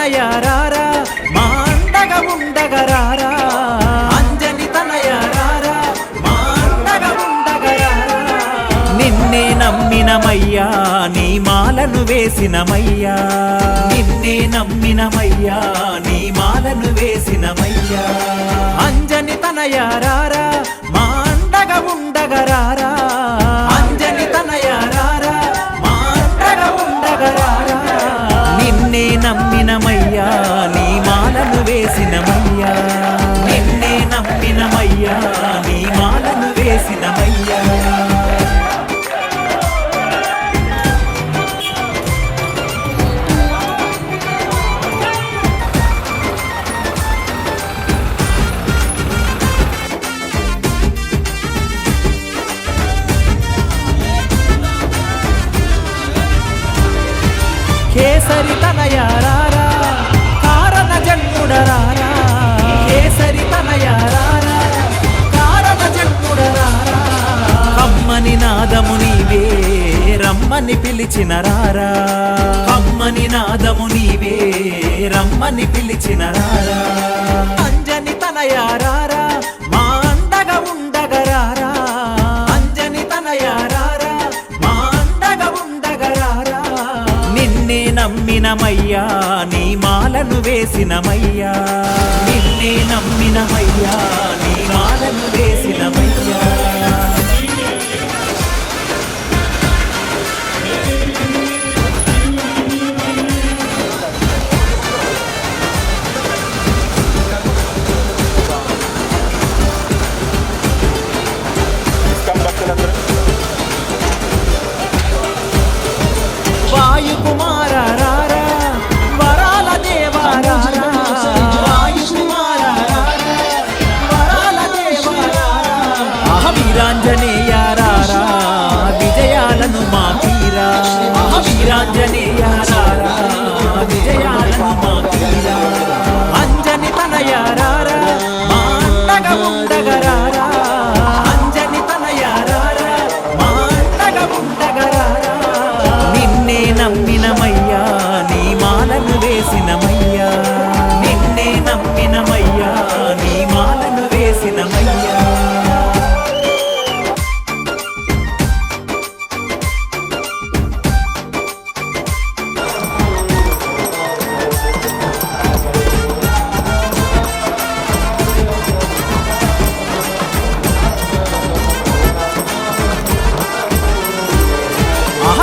తనయారారా మా అండగా ఉండగరారా అంజని తనయారారా మా అండగా ఉండగరారా నిన్నే నమ్మినమయ్యా నీ మాలను వేసినమయ్యా నిన్నే నమ్మినమయ్యా నీ మాలను వేసినమయ్యా అంజని తనయారారా మా అండగా ఉండగరారా అంజని తనయారారా మా అండగా ఉండగరారా నిన్నే నమ్మినమయ్యా నీ మాలను వేసినమయ్యా నిన్నే నమ్మినమయ్యా నీ మాలను వేసినమయ్యా కేసరి తనయారారా కారణ జన్ముడరారా కేసరి తనయారారా కారణ జన్ముడరారా కమ్మని నాదము నీవే రమ్మని పిలిచిన రారా కమ్మని నాదము నీవే రమ్మని పిలిచిన రారా అంజని తనయారారా మా అండగా ఉండగరారా అంజని తనయారారా మా అండగా ఉండగరారా నిన్నే నమ్మినమయ్యా నీ మాలను వేసినమయ్యా నిన్నే నమ్మినమయ్యా నీ మాలను వేసినమయ్యా వాయుకుమార రారా వరాల దేవారారా వాయుకుమార రారా వరాల దేవారారా వీరాంజనేయ రారా విజయాలను మాకీరా వీరాంజనేయ రారా విజయాలను మాకీరా అంజని తనయారారా మా అండగా ఉండగరారా అంజని తనయారారా మా అండగా ఉండగరారా నిన్నే నమ్మినమయ్యా నీ మాలను వేసినమయ్యా నిన్నే నమ్మినమయ్యా నీ మాలను వేసినమయ్యా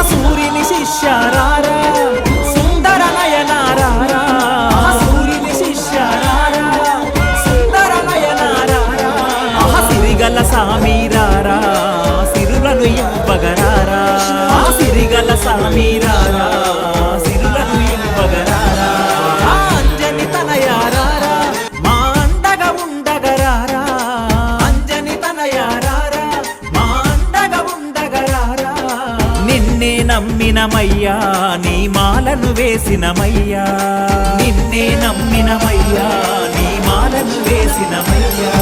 సూర్యుని శిష్యారారా సుందర నయనారారా సూర్యుని శిష్యారారా సుందర నయనారారా సిరిగల సామీరారా సిరులను ఇవ్వగరారా సిరిగల సామీరారా సిరులను ఇవ్వగరారా అంజని తనయారారా మా అండగా ఉండగరారా అంజని తనయారారా మా అండగా ఉండగరారా నిన్నే నమ్మినమయ్యా నీ మాలను వేసినమయ్యా నిన్నే నమ్మినమయ్యా నీ మాలను వేసినమయ్యా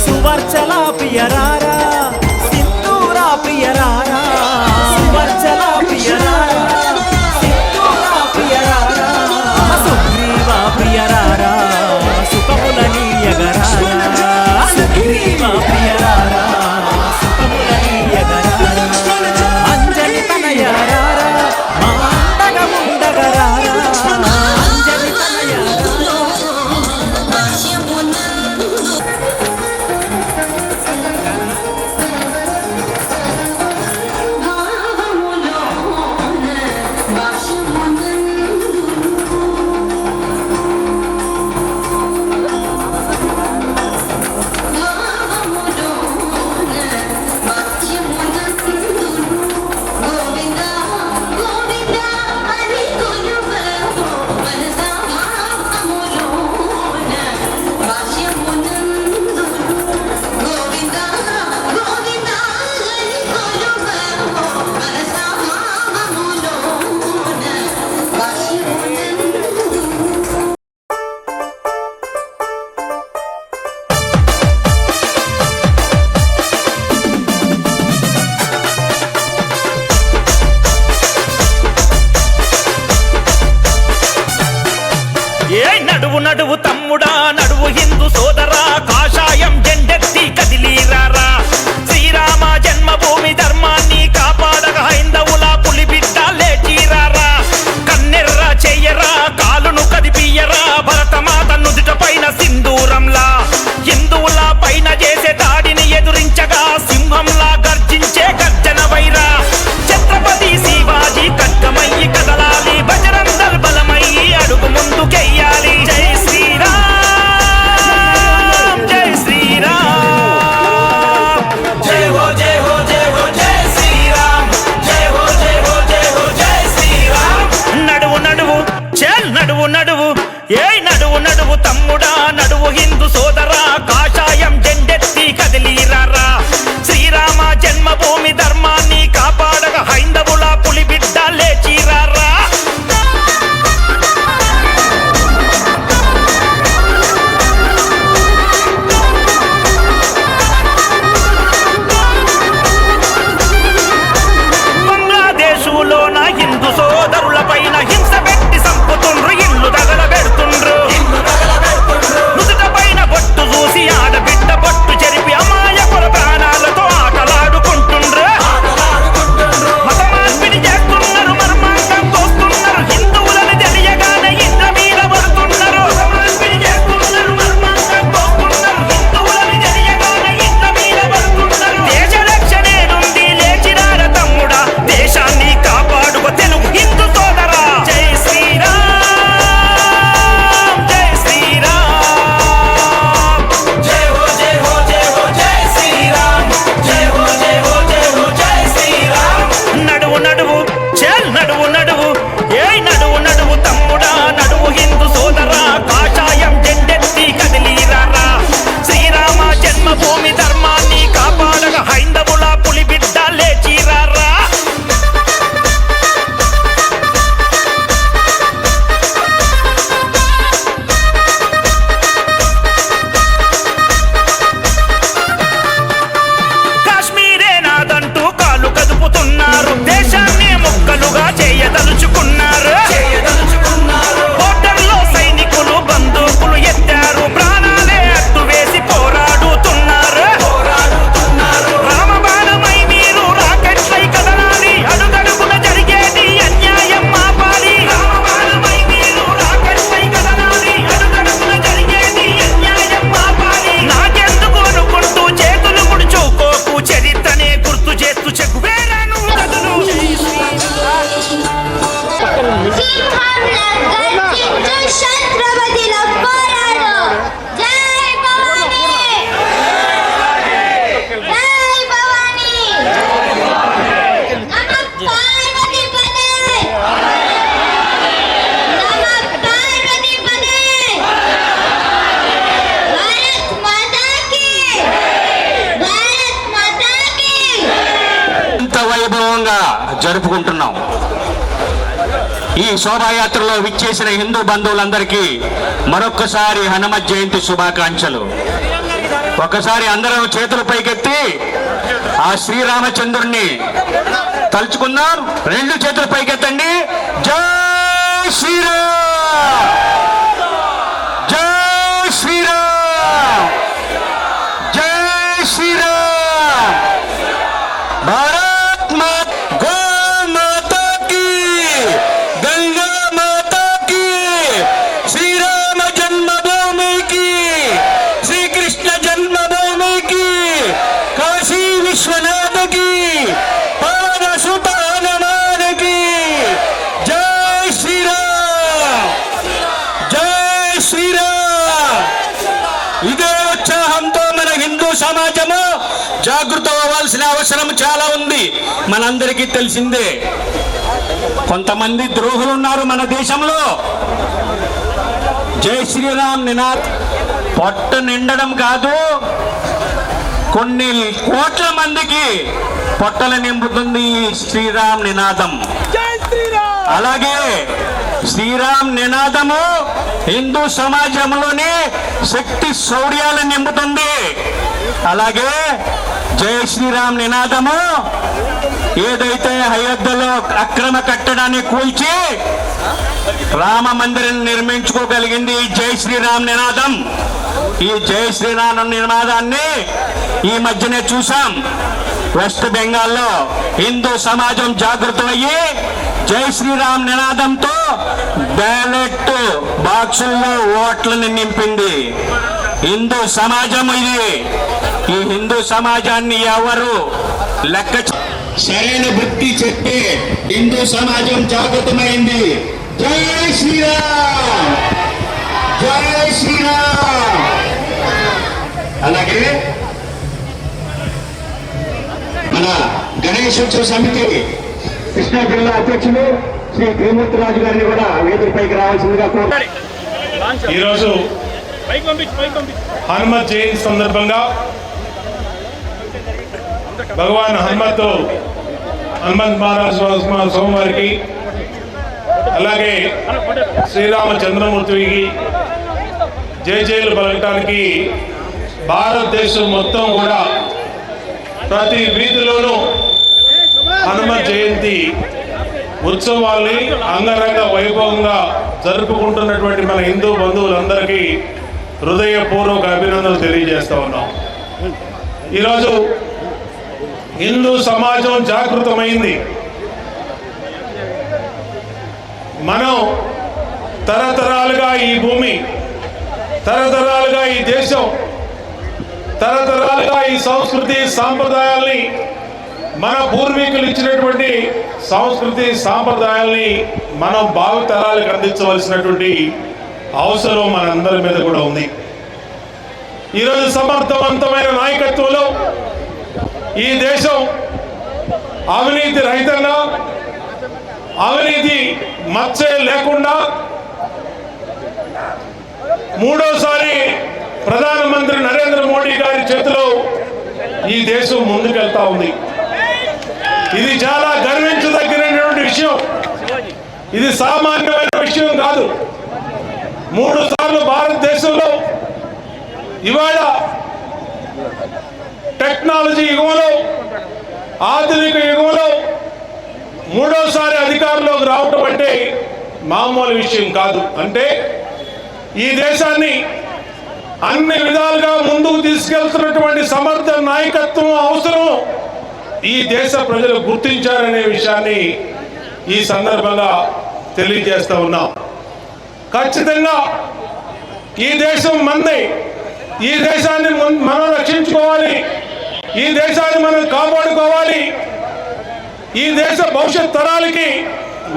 సువర్చల ప్రియరారా సింధూరా ప్రియరారా సువర్చల ప్రియరారా సింధూరా ప్రియరారా సుగ్రీవ నడువు తమ్ముడా నడువు హిందూ సోదరా కాషాయం జెండెత్తి కదిలీరారా శ్రీరామ జన్మభూమి ధర్మాన్ని కాపాడగ హైందవుల పులిబిడ్డ లేచిరారా కన్నెర్ర చెయ్యరా కాలును కదిపియ్యరా భరతమాత నుదుట పైన సింధూరంలా హిందువుల పైన చేసే దాడిని ఎదురించగా సింహంలా గర్జించే గర్జన వైరా ఛత్రపతి శివాజీ ఖడ్గమయ్యి కదలాలి బజరంగ దళ్ బలమయ్యి అడుగు ముందుకెయ్యాలి జై శ్రీరామ్ జై శ్రీరామ్ జై హో జై హో జై హో జై శ్రీరామ్ జై హో జై హో జై హో జై శ్రీరామ్ నడువు నడువు చల్ నడువు నడువు ఏయ్ నడువు నడువు తమ్ముడా నడువు హిందూ సోదరా కాషాయం జెండెత్తి కదిలీరారా శ్రీరామ జన్మభూమి ధర్మాన్ని కాపాడగ హైందవుల పులిబిడ్డ లేచిరారా బంగ్లాదేశులోన హిందూ సోదరుల పైన హింస పెట్టి సంపుతుండ్రు ఇల్లు తగలబెడుతుండ్రు నుదుట పైన బొట్టు చూసి ఆడబిడ్డ బొట్టు చెరిపి అమాయకుల ప్రాణాలతో ఆటలాడుకుంటుండ్రు మత మార్పిడి చేస్తున్నారు మర్మాంగం కోస్తున్నారు హిందువులని తెలియగానే ఇంద్ర మీద పడుతున్నారు మత మార్పిడి చేస్తున్నారు మర్మాంగం కోస్తున్నారు హిందువులని తెలియగానే ఇంద్ర మీద పడుతున్నారు దేశ రక్షణేనుంది లేచిరార తమ్ముడా దేశాన్ని కాపాడుకో తెలుగు హిందూ సోదరా జై శ్రీరామ్ జై శ్రీరామ్ జై హో జై హో జై హో జై శ్రీరామ్ జై హో జై హో జై హో జై శ్రీరామ్ నడువు నడువు చల్ నడువు నడువు ఏయ్ నడువు నడువు తమ్ముడా నడువు హిందూ సోదరా కాషాయం జెండెత్తి కదిలీరారా శ్రీరామ జన్మభూమి ధర్మాన్ని కాపాడగ హైందవుల పులిబిడ్డ లేచిరారా కాశ్మీరే నాదంటూ కాలు కదుపుతున్నారు దేశాన్ని ముక్కలుగా చేయదలుచుకున్నారు బోర్డర్లో సైనికులు బందూకులు ఎత్తారు ప్రాణాలే అడ్డు వేసి పోరాడుతున్నారు రామబాణమై మీరు రాకెట్లై కదలాలి అడుగడుగున జరిగేది అన్యాయం ఆపాలి రామబాణమై మీరు రాకెట్లై కదలాలి అడుగడుగున జరిగేది అన్యాయం ఆపాలి నాకెందుకు అనుకుంటూ చేతులు ముడుచుకోకు చరిత్రనే గుర్తు చేస్తూ చెక్కువేరాను కదులు ఛత్రపతిల పోరాడు జై భవానీ జై భవానీ నమ పార్వతీ పదే నమ పార్వతీ పదే భారత్ మాతా కీ భారత్ మాతా కీ ఇంత వైభవంగా జరుపుకుంటున్నాం. ఈ శోభాయాత్రలో విచ్చేసిన హిందూ బంధువులందరికీ మరొక్కసారి హనుమత్ జయంతి శుభాకాంక్షలు. ఒకసారి అందరం చేతులు పైకెత్తి ఆ శ్రీరామచంద్రుణ్ణి తలుచుకుందాం. రెండు చేతులు పైకెత్తండి. జై శ్రీరామ్ జై శ్రీరామ్ జై శ్రీరామ్. భారత్ మాతా గో మాతా కీ గంగా మాతా కీ శ్రీరామ జన్మభూమి కీ శ్రీకృష్ణ జన్మభూమి కీ కాశీ విశ్వనాథ కీ పవన సుత హనుమాన్ కీ జై శ్రీరామ్ జై శ్రీరామ్. ఇదే ఉత్సాహంతో మన హిందూ సమాజము జాగృతం అవ్వాల్సిన అవసరం చాలా ఉంది. మనందరికీ తెలిసిందే కొంతమంది ద్రోహులు ఉన్నారు మన దేశంలో. జై శ్రీరామ్ నినాద్ పొట్ట నిండడం కాదు, కొన్ని కోట్ల మందికి పొట్టలు నింపుతుంది ఈ శ్రీరామ్ నినాదం. అలాగే శ్రీరామ్ నినాదము హిందూ సమాజంలోనే శక్తి శౌర్యాలను నింపుతుంది. అలాగే జై శ్రీరామ్ నినాదము ఏదైతే అయోధ్యలో అక్రమ కట్టడాన్ని కూల్చి రామ మందిరం నిర్మించుకోగలిగింది ఈ జై శ్రీరామ్ నినాదం. ఈ జై శ్రీరామ్ నినాదాన్ని ఈ మధ్యనే చూసాం. వెస్ట్ బెంగాల్లో హిందూ సమాజం జాగృతమయ్యి జై శ్రీరామ్ నినాదంతో బ్యాలెట్ బాక్సుల్లో ఓట్లను నింపింది. హిందూ సమాజం ఇది. ఈ హిందూ సమాజాన్ని ఎవరు లెక్క సరైన బుద్ధి చెప్పి హిందూ సమాజం జాగృతమైంది. జై శ్రీరామ్, జై శ్రీరామ్. అలాగే మన గణేశోత్సవ సమితి కృష్ణా జిల్లా అధ్యక్షులు శ్రీ శ్రీమూర్తిరాజు గారిని కూడా వేదికపైకి రావాల్సిందిగా కోరుతారు. ఈరోజు హనుమత్ జయంతి సందర్భంగా భగవాన్ హనుమత్ మహారాజ్ స్వామివారికి అలాగే శ్రీరామచంద్రమూర్తికి జయజయలు పలకటానికి భారతదేశం మొత్తం కూడా ప్రతి వీధిలోనూ హనుమత్ జయంతి ఉత్సవాల్ని అంగరంగ వైభవంగా జరుపుకుంటున్నటువంటి మన హిందూ బంధువులందరికీ హృదయపూర్వక అభినందనలు తెలియజేస్తా ఉన్నాం. ఈరోజు హిందూ సమాజం జాగృతమైంది. మనం తరతరాలుగా ఈ భూమి, తరతరాలుగా ఈ దేశం, తరతరాలుగా ఈ సంస్కృతి సాంప్రదాయాల్ని, మన పూర్వీకులు ఇచ్చినటువంటి సంస్కృతి సాంప్రదాయాల్ని మనం భావితరాలకు అందించవలసినటువంటి అవసరం మనందరి మీద కూడా ఉంది. ఈరోజు సమర్థవంతమైన నాయకత్వంలో ఈ దేశం అవినీతి రహితంగా, అవినీతి మచ్చే లేకుండా మూడోసారి ప్రధానమంత్రి నరేంద్ర మోడీ గారి చేతిలో ఈ దేశం ముందుకెళ్తా ఉంది. ఇది చాలా గర్వించదగినటువంటి విషయం. ఇది సామాన్యమైన విషయం కాదు. 3 సార్లు భారతదేశంలో ఇవాళ టెక్నాలజీ యుగంలో, ఆధునిక యుగంలో మూడోసారి అధికారంలోకి రావటం అంటే మామూలు విషయం కాదు. అంటే ఈ దేశాన్ని అన్ని విధాలుగా ముందుకు తీసుకెళ్తున్నటువంటి సమర్థ నాయకత్వం అవసరం ఈ దేశ ప్రజలు గుర్తించారనే విషయాన్ని ఈ సందర్భంగా తెలియజేస్తా ఉన్నాం. ఖచ్చితంగా ఈ దేశం మంది, ఈ దేశాన్ని మనం రక్షించుకోవాలి, ఈ దేశాన్ని మనం కాపాడుకోవాలి. ఈ దేశ భవిష్యత్ తరాలకి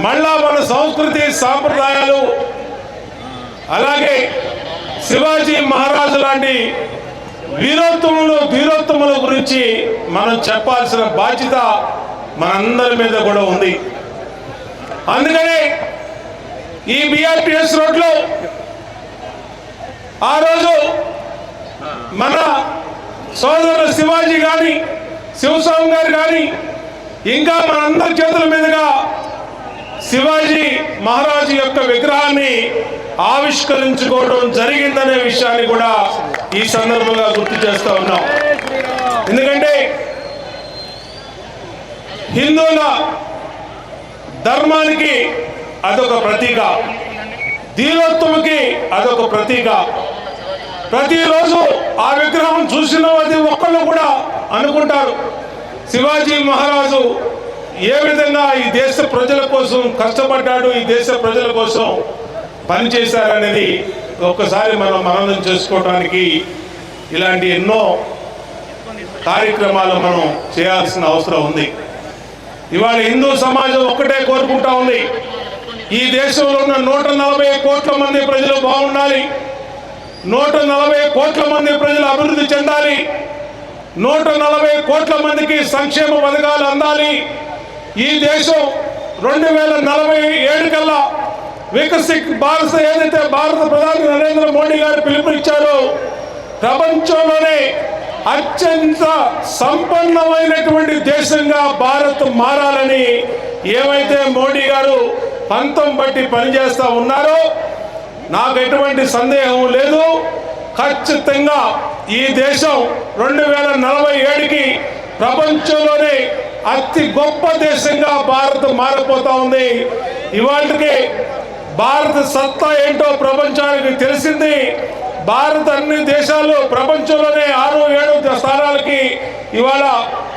మళ్ళా మన సంస్కృతి సాంప్రదాయాలు, అలాగే శివాజీ మహారాజు లాంటి వీరోత్తముల గురించి మనం చెప్పాల్సిన బాధ్యత మనందరి మీద కూడా ఉంది. అందుకనే ఈ బిఆర్టీఎస్ రోడ్లో ఆ రోజు మన సోదరుడు శివాజీ కానీ, శివస్వామి గారు కానీ, ఇంకా మనందరి చేతుల మీదుగా శివాజీ మహారాజు యొక్క విగ్రహాన్ని ఆవిష్కరించుకోవడం జరిగిందనే విషయాన్ని కూడా ఈ సందర్భంగా గుర్తు చేస్తూ ఉన్నాం. ఎందుకంటే హిందువుల ధర్మానికి అదొక ప్రతీక, ధీరోత్తముకి అదొక ప్రతీక. ప్రతిరోజు ఆ విగ్రహం చూసిన ప్రతి ఒక్కళ్ళు కూడా అనుకుంటారు శివాజీ మహారాజు ఏ విధంగా ఈ దేశ ప్రజల కోసం కష్టపడ్డాడు, ఈ దేశ ప్రజల కోసం పనిచేశారనేది ఒక్కసారి మనం మననం చేసుకోవడానికి ఇలాంటి ఎన్నో కార్యక్రమాలు మనం చేయాల్సిన అవసరం ఉంది. ఇవాళ హిందూ సమాజం ఒక్కటే కోరుకుంటా ఉంది, ఈ దేశంలో ఉన్న 140 కోట్ల మంది ప్రజలు బాగుండాలి, 140 కోట్ల మంది ప్రజలు అభివృద్ధి చెందాలి, 140 కోట్ల మందికి సంక్షేమ పథకాలు అందాలి. ఈ దేశం 2047 కల్లా వికసిత్ భారత్ ఏదైతే భారత ప్రధాని నరేంద్ర మోడీ గారు పిలుపునిచ్చారో ప్రపంచంలోనే అత్యంత సంపన్నమైనటువంటి దేశంగా భారత్ మారాలని ఏమైతే మోడీ గారు పంతం బట్టి పనిచేస్తూ ఉన్నారో నాకు ఎటువంటి సందేహం లేదు. ఖచ్చితంగా ఈ దేశం 2047కి ప్రపంచంలోనే అతి గొప్ప దేశంగా భారత్ మారిపోతా ఉంది. ఇవాళకి భారత సత్తా ఏంటో ప్రపంచానికి తెలిసింది. భారత్ అన్ని దేశాలు ప్రపంచంలోనే 6-7 స్థానాలకి ఇవాళ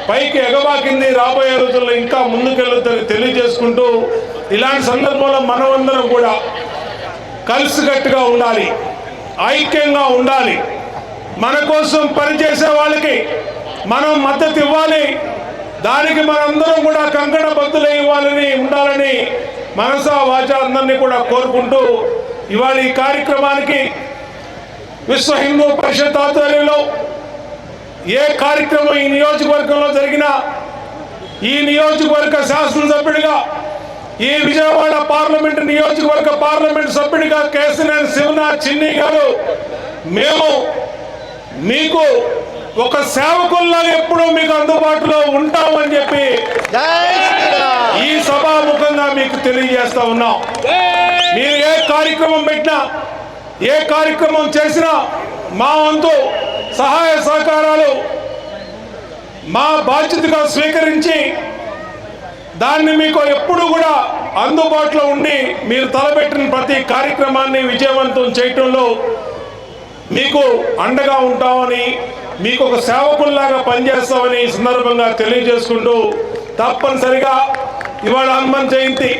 పైకి ఎగబాకింది. రాబోయే రోజుల్లో ఇంకా ముందుకెళ్ళుతుందని తెలియజేసుకుంటూ, ఇలాంటి సందర్భంలో మనమందరం కూడా కలిసికట్టుగా ఉండాలి, ఐక్యంగా ఉండాలి. మన కోసం పనిచేసే వాళ్ళకి మనం మద్దతు ఇవ్వాలి. దానికి మనందరం కూడా కంకణ బద్దులు ఇవ్వాలని ఉండాలని మనసా వాచ అందరినీ కూడా కోరుకుంటూ, ఇవాళ ఈ కార్యక్రమానికి విశ్వ హిందూ పరిషత్ ఆధ్వర్యంలో ఏ కార్యక్రమం ఈ నియోజకవర్గంలో జరిగినా, ఈ నియోజకవర్గ శాసనసభ్యుడిగా, ఈ విజయవాడ పార్లమెంట్ నియోజకవర్గ పార్లమెంట్ సభ్యుడిగా కేశినేని శివనాథ్ చిన్ని గారు మేము మీకు ఒక సేవకుల్లాగా ఎప్పుడూ మీకు అందుబాటులో ఉంటామని చెప్పి ఈ సభాముఖంగా మీకు తెలియజేస్తా ఉన్నాం. మీరు ఏ కార్యక్రమం పెట్టినా, ఏ కార్యక్రమం చేసినా మా వంతు సహాయ సహకారాలు మా బాధ్యతగా స్వీకరించి దాన్ని మీకు ఎప్పుడు కూడా అందుబాటులో ఉండి మీరు తలపెట్టిన ప్రతి కార్యక్రమాన్ని విజయవంతం చేయటంలో మీకు అండగా ఉంటామని, మీకు ఒక సేవకుల్లాగా పనిచేస్తామని ఈ సందర్భంగా తెలియజేసుకుంటూ, తప్పనిసరిగా ఇవాళ హనుమంత్ జయంతి.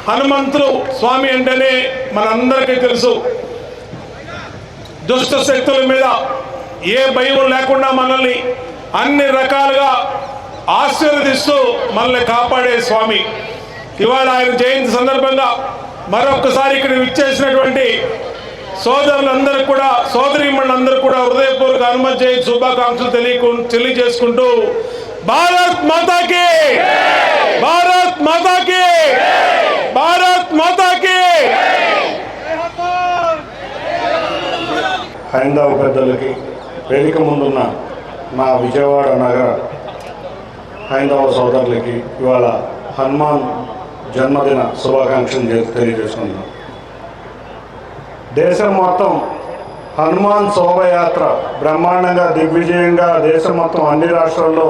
హనుమంతుడు స్వామి అంటేనే మనందరికీ తెలుసు, దుష్ట శక్తుల మీద ఏ భయం లేకుండా మనల్ని అన్ని రకాలుగా ఆశీర్వదిస్తూ మనల్ని కాపాడే స్వామి. ఇవాళ ఆయన జయంతి సందర్భంగా మరొకసారి ఇక్కడ విచ్చేసినటువంటి సోదరులందరూ కూడా, సోదరీమణులందరూ కూడా హృదయపూర్వక హనుమంత్ జయంతి శుభాకాంక్షలు తెలియజేసుకుంటూ, భారత్ మాతాకి, భారత్ మాతాకి, భారత్ మాతాకి. హైందవ పెద్దలకి, వేదిక ముందున్న మా విజయవాడ నగర హైందవ సోదరులకి ఇవాళ హనుమాన్ జన్మదిన శుభాకాంక్షలు తెలియజేసుకుంటున్నాం. దేశం మొత్తం హనుమాన్ శోభయాత్ర బ్రహ్మాండంగా దిగ్విజయంగా దేశం మొత్తం అన్ని రాష్ట్రాల్లో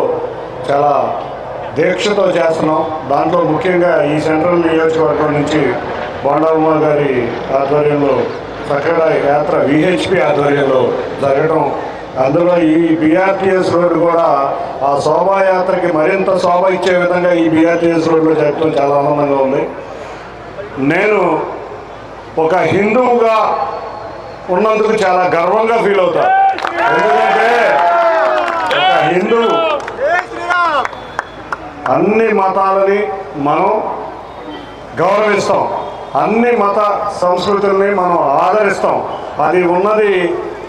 చాలా దీక్షతో చేస్తున్నాం. దాంట్లో ముఖ్యంగా ఈ సెంట్రల్ నియోజకవర్గం నుంచి బొండమ్మ గారి ఆధ్వర్యంలో చక్కగా యాత్ర విహెచ్పి ఆధ్వర్యంలో జరగడం, అందులో ఈ బిఆర్టీఎస్ రోడ్డు కూడా ఆ శోభాయాత్రకి మరింత శోభ ఇచ్చే విధంగా ఈ బిఆర్టీఎస్ రోడ్లో జరగడం చాలా ఆనందంగా ఉంది. నేను ఒక హిందువుగా ఉన్నందుకు చాలా గర్వంగా ఫీల్ అవుతా. ఎందుకంటే ఒక హిందువు అన్ని మతాలని మనం గౌరవిస్తాం, అన్ని మత సంస్కృతుల్ని మనం ఆదరిస్తాం. అది ఉన్నది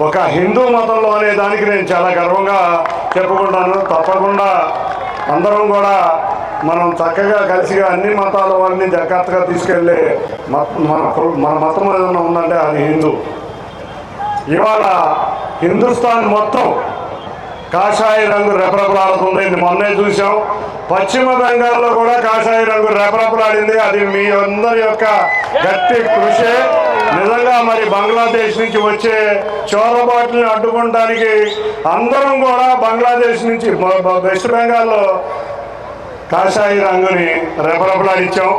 ఒక హిందూ మతంలో అనే దానికి నేను చాలా గర్వంగా చెప్పుకుంటాను. తప్పకుండా అందరం కూడా మనం చక్కగా కలిసిగా అన్ని మతాల వారిని జాగ్రత్తగా తీసుకెళ్ళే మన మతం ఏదన్నా ఉందంటే అది హిందూ. ఇవాళ హిందుస్థాన్ మొత్తం కాషాయ రంగు రెపరెపలాడుతుంది. మొన్నే చూసాం, పశ్చిమ బెంగాల్లో కూడా కాషాయ రంగు రెపరెపలాడింది. అది మీ అందరి యొక్క గట్టి కృషే. నిజంగా మరి బంగ్లాదేశ్ నుంచి వచ్చే చోరబాట్లని అడ్డుకోవడానికి అందరం కూడా బంగ్లాదేశ్ నుంచి వెస్ట్ బెంగాల్లో కాషాయ రంగుని రెపరెపలాడించాం.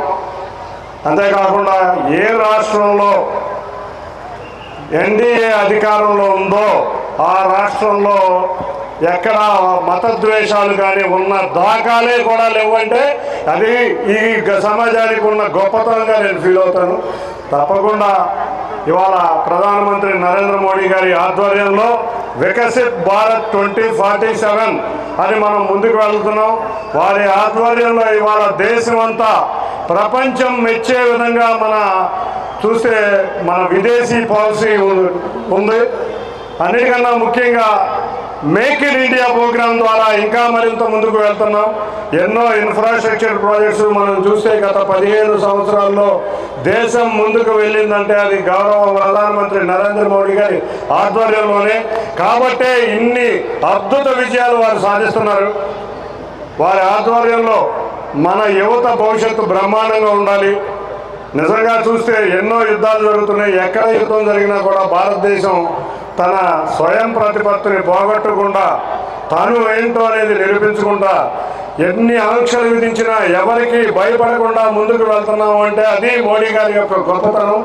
అంతేకాకుండా ఏ రాష్ట్రంలో ఎన్డీఏ అధికారంలో ఉందో ఆ రాష్ట్రంలో ఎక్కడ మతద్వేషాలు కానీ ఉన్న దాఖాలే కూడా లేవంటే అది ఈ సమాజానికి ఉన్న గొప్పతనంగా నేను ఫీల్ అవుతాను. తప్పకుండా ఇవాళ ప్రధానమంత్రి నరేంద్ర మోడీ గారి ఆధ్వర్యంలో వికసిత్ భారత్ 2047 అని మనం ముందుకు వెళ్తున్నాం. వారి ఆధ్వర్యంలో ఇవాళ దేశమంతా ప్రపంచం మెచ్చే విధంగా చూస్తే మన విదేశీ పాలసీ ఉంది. అన్నిటికన్నా ముఖ్యంగా మేక్ ఇన్ ఇండియా ప్రోగ్రాం ద్వారా ఇంకా మరింత ముందుకు వెళ్తున్నాం. ఎన్నో ఇన్ఫ్రాస్ట్రక్చర్ ప్రాజెక్ట్స్ మనం చూస్తే గత 15 సంవత్సరాల్లో దేశం ముందుకు వెళ్ళిందంటే అది గౌరవ ప్రధానమంత్రి నరేంద్ర మోడీ గారి ఆధ్వర్యంలోనే. కాబట్టే ఇన్ని అద్భుత విజయాలు వారు సాధిస్తున్నారు. వారి ఆధ్వర్యంలో మన యువత భవిష్యత్తు బ్రహ్మాండంగా ఉండాలి. నిజంగా చూస్తే ఎన్నో యుద్ధాలు జరుగుతున్నాయి. ఎక్కడ యుద్ధం జరిగినా కూడా భారతదేశం తన స్వయం ప్రతిపత్తిని పోగొట్టకుండా తాను ఏంటో అనేది నిరూపించుకుంటా ఎన్ని ఆంక్షలు విధించినా ఎవరికి భయపడకుండా ముందుకు వెళ్తున్నాము అంటే అది మోడీ గారి యొక్క గొప్పతనం.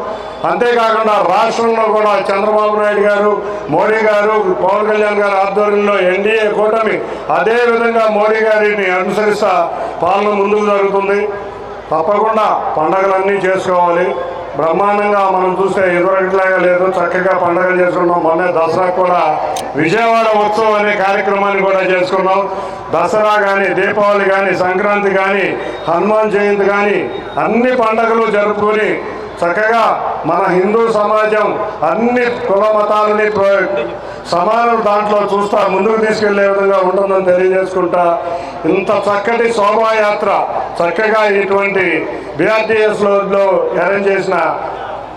అంతేకాకుండా రాష్ట్రంలో కూడా చంద్రబాబు నాయుడు గారు, మోడీ గారు, పవన్ కళ్యాణ్ గారి ఆధ్వర్యంలో ఎన్డీఏ కూటమి అదే విధంగా మోడీ గారిని అనుసరిస్తా పాలన ముందుకు జరుగుతుంది. తప్పకుండా పండగలన్నీ చేసుకోవాలి. బ్రహ్మాండంగా మనం చూస్తే ఎదురట్లాగా లేదు, చక్కగా పండుగలు చేసుకున్నాం. మొన్న దసరా కూడా విజయవాడ ఉత్సవం అనే కార్యక్రమాన్ని కూడా చేసుకున్నాం. దసరా కానీ, దీపావళి కానీ, సంక్రాంతి కానీ, హనుమాన్ జయంతి కానీ అన్ని పండుగలు జరుపుకొని చక్కగా మన హిందూ సమాజం అన్ని కుల మతాలని సమానం దాంట్లో చూస్తా ముందుకు తీసుకెళ్లే విధంగా ఉంటుందని తెలియజేసుకుంటా ఇంత చక్కటి శోభాయాత్ర చక్కగా ఇటువంటి BRTSలో అరేంజ్ చేసిన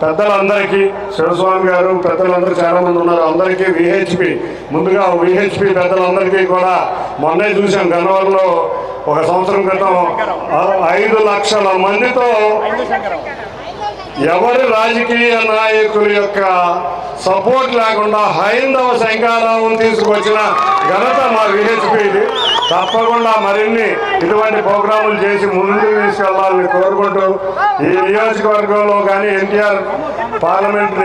పెద్దలందరికీ, శివస్వామి గారు పెద్దలందరూ చాలామంది ఉన్నారు, అందరికీ ముందుగా VHP పెద్దలందరికీ కూడా మొన్నే చూసాం గన్నవరంలో ఒక సంవత్సరం క్రితం 5 లక్షల మందితో ఎవరి రాజకీయ నాయకుల యొక్క సపోర్ట్ లేకుండా హైందవ శంఖారావం తీసుకొచ్చిన ఘనత మా VHPది. తప్పకుండా మరిన్ని ఇటువంటి ప్రోగ్రాములు చేసి ముందుకు తీసుకెళ్లాలని కోరుకుంటూ ఈ నియోజకవర్గంలో కానీ ఎన్టీఆర్ పార్లమెంట్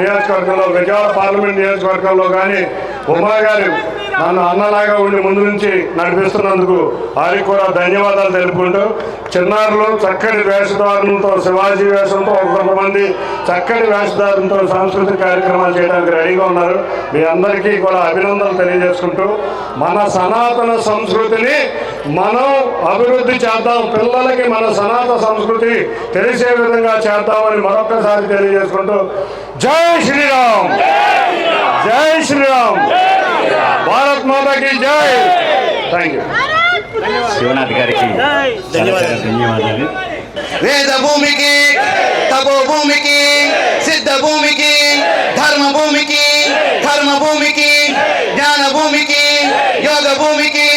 నియోజకవర్గంలో, విజయవాడ పార్లమెంట్ నియోజకవర్గంలో కానీ ఉమా గారు నన్ను అన్నలాగా ఉండి ముందు నుంచి నడిపిస్తున్నందుకు వారికి కూడా ధన్యవాదాలు తెలుపుకుంటూ, చిన్నారులు చక్కటి వేషధారణతో, శివాజీ వేషంతో, కొంతమంది చక్కటి వేషధారణతో సాంస్కృతిక కార్యక్రమాలు చేయడానికి రెడీగా ఉన్నారు. మీ అందరికీ కూడా అభినందనలు తెలియజేసుకుంటూ మన సనాతన సంస్కృతిని మనం అభివృద్ధి చేద్దాం, పిల్లలకి మన సనాతన సంస్కృతి తెలిసే విధంగా చేద్దామని మరొకసారి తెలియజేసుకుంటూ జై శ్రీరామ్, జై శ్రీరామ్, భారత్ మాతాకి జై. Thank you. శివనాథ్ గారికి ధన్యవాదాలు. వేద భూమికి, తపో భూమికి, సిద్ధ భూమికి, ధర్మ భూమికి, కర్మ భూమికి, జ్ఞాన భూమికి, యోగ భూమికి,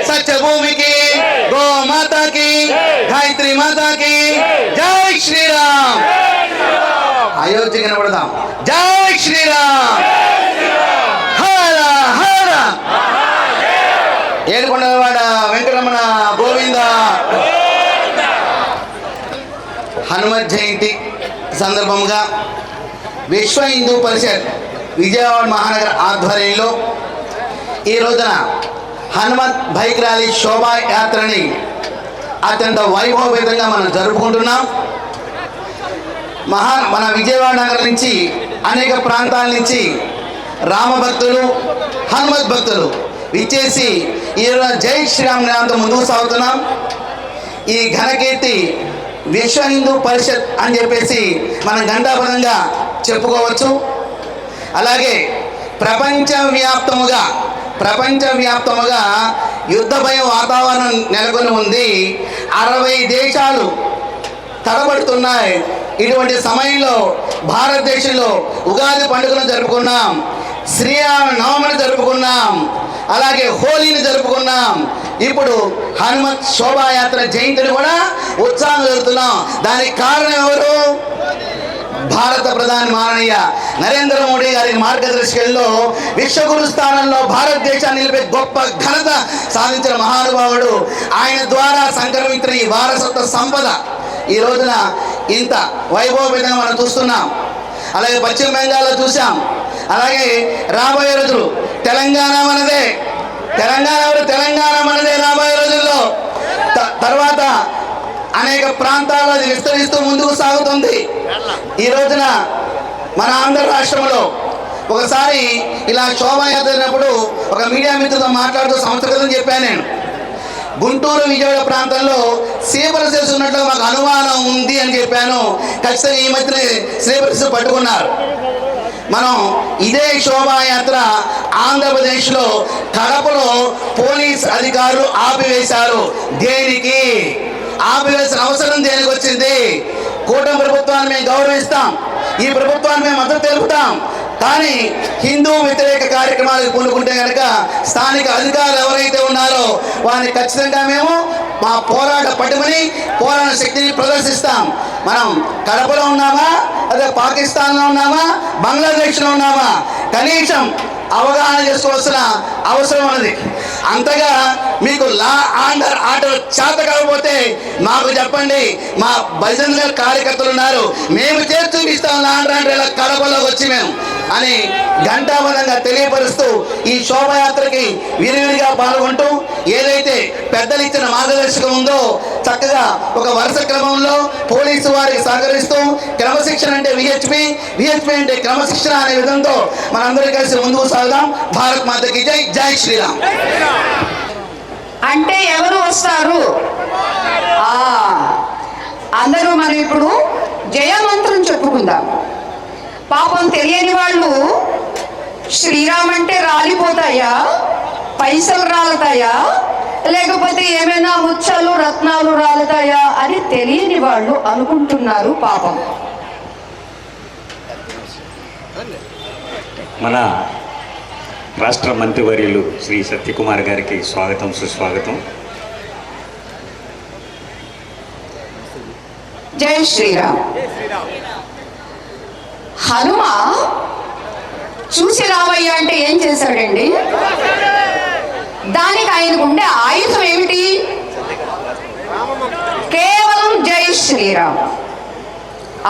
సత్య భూమికి, గో మాతాకి, గాయత్రి మాతాకి జై శ్రీరామ్. అయోధ్య కనబడదాం. జై శ్రీరామ్. హర హర ఏడుకొండలవాడ వెంకటరమణ గోవింద. హనుమత్ జయంతి సందర్భంగా విశ్వ హిందూ పరిషత్ విజయవాడ మహానగర ఆధ్వర్యంలో ఈ రోజున హనుమత్ బైక్ ర్యాలీ శోభాయాత్రని అత్యంత వైభవపేతంగా మనం జరుపుకుంటున్నాం. మన విజయవాడ నగరం నుంచి అనేక ప్రాంతాల నుంచి రామ భక్తులు, హనుమత్ భక్తులు ఇచ్చేసి ఈరోజు జై శ్రీరామ్ నినాదంతో ముందుకు సాగుతున్నాం. ఈ ఘనకీర్తి విశ్వ హిందూ పరిషత్ అని చెప్పేసి మనం ఘంటాపథంగా చెప్పుకోవచ్చు. అలాగే ప్రపంచవ్యాప్తముగా యుద్ధ భయం వాతావరణం నెలకొని ఉంది. 60 దేశాలు తడబడుతున్నాయి. ఇటువంటి సమయంలో భారతదేశంలో ఉగాది పండుగను జరుపుకున్నాం, శ్రీరామ నవమిని జరుపుకున్నాం, అలాగే హోలీని జరుపుకున్నాం. ఇప్పుడు హనుమత్ శోభాయాత్ర జయంతిని కూడా ఉత్సాహం జరుగుతున్నాం. దానికి కారణం ఎవరు? భారత ప్రధాని మాననీయ నరేంద్ర మోడీ గారి మార్గదర్శకంలో విశ్వగురు స్థానంలో భారతదేశాన్ని నిలిపే గొప్ప ఘనత సాధించిన మహానుభావుడు. ఆయన ద్వారా సంక్రమించిన ఈ వారసత్వ సంపద ఈ రోజున ఇంత వైభవపేతంగా మనం చూస్తున్నాం. అలాగే పశ్చిమ బెంగాల్లో చూసాం. అలాగే రాబోయే రోజులు తెలంగాణ మనదే రాబోయే రోజుల్లో తర్వాత అనేక ప్రాంతాల్లో అది విస్తరిస్తూ ముందుకు సాగుతుంది. ఈ రోజున మన ఆంధ్ర రాష్ట్రంలో ఒకసారి ఇలా శోభాయాత్ర జరిగినప్పుడు ఒక మీడియా మిత్రులతో మాట్లాడుతూ సంవత్సరం క్రితం చెప్పాను నేను, గుంటూరు విజయవాడ ప్రాంతంలో స్లీపర్ సెల్స్ ఉన్నట్లు మాకు అనుమానం ఉంది అని చెప్పాను. ఖచ్చితంగా ఈ మధ్యన స్లీపర్ సెల్స్ పట్టుకున్నారు. మనం ఇదే శోభాయాత్ర ఆంధ్రప్రదేశ్లో కడపలో పోలీస్ అధికారులు ఆపివేశారు. దేనికి ఆపివేసిన అవసరం దేనికి వచ్చింది? కూటమి ప్రభుత్వాన్ని మేము గౌరవిస్తాం, ఈ ప్రభుత్వాన్ని మేము మద్దతు తెలుపుతాం, కానీ హిందూ వ్యతిరేక కార్యక్రమాలు చేయడానికి పూనుకుంటే కనుక స్థానిక అధికారులు ఎవరైతే ఉన్నారో వారిని ఖచ్చితంగా మేము మా పోరాట పట్టుమని పోరాట శక్తిని ప్రదర్శిస్తాం. మనం కడపలో ఉన్నామా, అదే పాకిస్తాన్లో ఉన్నామా, బంగ్లాదేశ్లో ఉన్నామా, కనీసం అవగాహన చేసుకోవాల్సిన అవసరం ఉన్నది. అంతగా మీకు లా ఆర్డర్ ఆర్డర్ చేత కాకపోతే మాకు చెప్పండి. మా భజన కార్యకర్తలు ఉన్నారు, మేము చేసి చూపిస్తాం లా ఆర్డర్ ఇలా కడపలోకి వచ్చి మేము అని ఘంటాబద్ధంగా తెలియపరుస్తూ ఈ శోభయాత్రకి విరివిరిగా పాల్గొంటూ ఏదైతే పెద్దలు ఇచ్చిన మార్గదర్శకం ఉందో చక్కగా ఒక వరుస క్రమంలో పోలీసు వారికి సహకరిస్తూ క్రమశిక్షణ అంటే విహెచ్పి అంటే క్రమశిక్షణ అనే విధంతో మనందరూ కలిసి ముందుకు సాగుదాం. భారత్ మాతకి జై, జై శ్రీరామ్. అంటే ఎవరు వస్తారు? అందరూ మనం ఇప్పుడు జయమంత్రం చెప్పుకుందాం. పాపం తెలియని వాళ్ళు శ్రీరామ్ అంటే రాలిపోతాయా, పైసలు రాలుతాయా, లేకపోతే ఏమైనా ముత్యాలు రత్నాలు రాలుతాయా అని తెలియని వాళ్ళు అనుకుంటున్నారు పాపం. మన రాష్ట్ర మంత్రివర్యులు శ్రీ సత్యకుమార్ గారికి స్వాగతం, సుస్వాగతం. జై శ్రీరామ్. హనుమ చూసి రావయ్య అంటే ఏం చేశాడండి? దానికి ఆయనకు ఉండే ఆయుధం ఏమిటి? కేవలం జై శ్రీరామ్.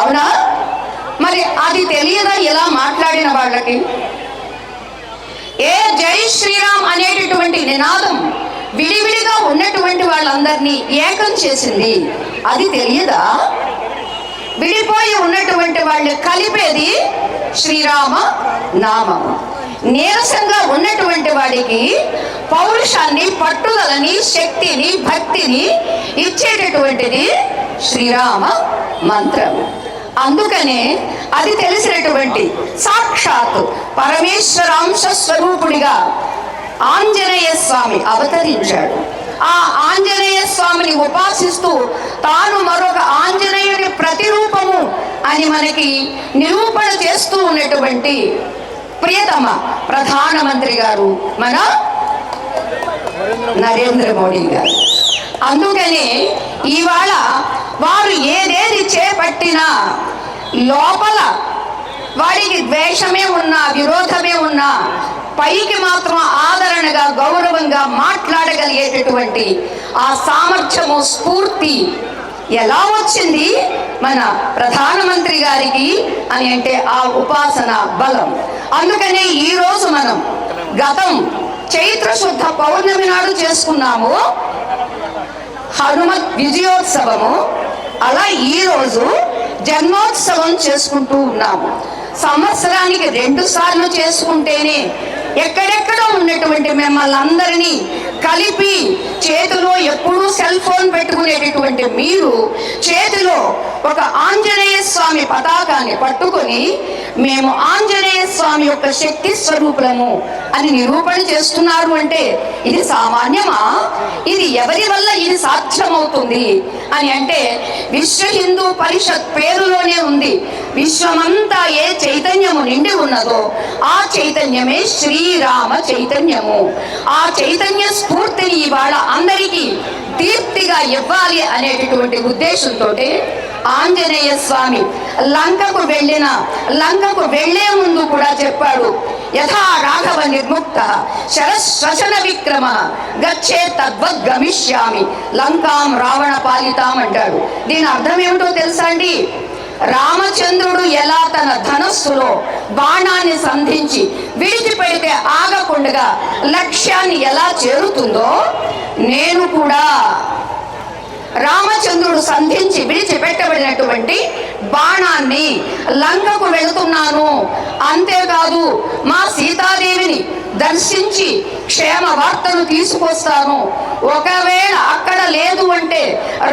అవునా? మరి అది తెలియదా ఇలా మాట్లాడిన వాళ్ళకి? ఏ జై శ్రీరామ్ అనేటటువంటి నినాదం విడివిడిగా ఉన్నటువంటి వాళ్ళందరినీ ఏకం చేసింది, అది తెలియదా? విడిపోయి ఉన్నటువంటి వాళ్ళని కలిపేది శ్రీరామ నామం. నీరసంగా ఉన్నటువంటి వాడికి పౌరుషాన్ని, పట్టుదలని, శక్తిని, భక్తిని ఇచ్చేటటువంటిది శ్రీరామ మంత్రం. అందుకనే అది తెలిసినటువంటి సాక్షాత్ పరమేశ్వరాంశ స్వరూపుడిగా ఆంజనేయ స్వామి అవతరించాడు. ఆ ఆంజనేయ స్వామిని ఉపాసిస్తూ తాను మరొక ఆంజనేయుని ప్రతిరూపము అని మనకి నిరూపణ చేస్తూ ఉన్నటువంటి ప్రియతమ ప్రధానమంత్రి గారు మన నరేంద్ర మోడీ గారు. అందుకనే ఇవాళ వారు ఏదేది చేపట్టినా లోపల వారికి ద్వేషమే ఉన్నా, విరోధమే ఉన్నా, పైకి మాత్రం ఆదరణగా, గౌరవంగా మాట్లాడగలిగేటటువంటి ఆ సామర్థ్యము, స్ఫూర్తి ఎలా వచ్చింది మన ప్రధానమంత్రి గారికి అని అంటే ఆ ఉపాసన బలం. అందుకనే ఈరోజు మనం గతం చైత్ర శుద్ధ పౌర్ణమి నాడు చేసుకున్నాము హనుమత్ విజయోత్సవము. అలా ఈరోజు జన్మోత్సవం చేసుకుంటూ ఉన్నాము. సంవత్సరానికి 2 సార్లు చేసుకుంటేనే ఎక్కడెక్కడో ఉన్నటువంటి మిమ్మల్ని అందరినీ కలిపి చేతిలో ఎప్పుడూ సెల్ ఫోన్ పెట్టుకునేటటువంటి మీరు చేతిలో ఒక ఆంజనేయ స్వామి పతాకాన్ని పట్టుకొని మేము ఆంజనేయ స్వామి యొక్క శక్తి స్వరూపులము అని నిరూపణ చేస్తున్నారు అంటే ఇది సామాన్యమా? ఇది ఎవరి వల్ల ఇది సాధ్యమవుతుంది అని అంటే విశ్వ హిందూ పరిషత్ పేరులోనే ఉంది. విశ్వమంతా ఏ చైతన్యము నిండి ఉన్నదో ఆ చైతన్యమే శ్రీరామ చైతన్యము. ఆ చైతన్య స్ఫూర్తిని ఇవాళ అందరికీ దీప్తిగా ఇవ్వాలి అనేటటువంటి ఉద్దేశంతో ఆంజనేయ స్వామి లంకకు వెళ్లే ముందు కూడా చెప్పాడు, యథా రాఘవ నిర్ముక్త శరశ్వసన విక్రమ గచ్చే తద్వద్ గమిష్యామి లంకాం రావణ పాలితాం అంటాడు. దీని అర్థం ఏమిటో తెలుసా అండి? రామచంద్రుడు ఎలా తన ధనస్సులో బాణాన్ని సంధించి విడిచిపెడితే ఆగకుండా లక్ష్యాన్ని ఎలా చేరుతుందో నేను కూడా రామచంద్రుడు సంధించి విడిచిపెట్టబడినటువంటి బాణాన్ని లంకకు వెళుతున్నాను. అంతేకాదు మా సీతాదేవిని దర్శించి క్షేమ వార్తను తీసుకొస్తాను. ఒకవేళ అక్కడ లేదు అంటే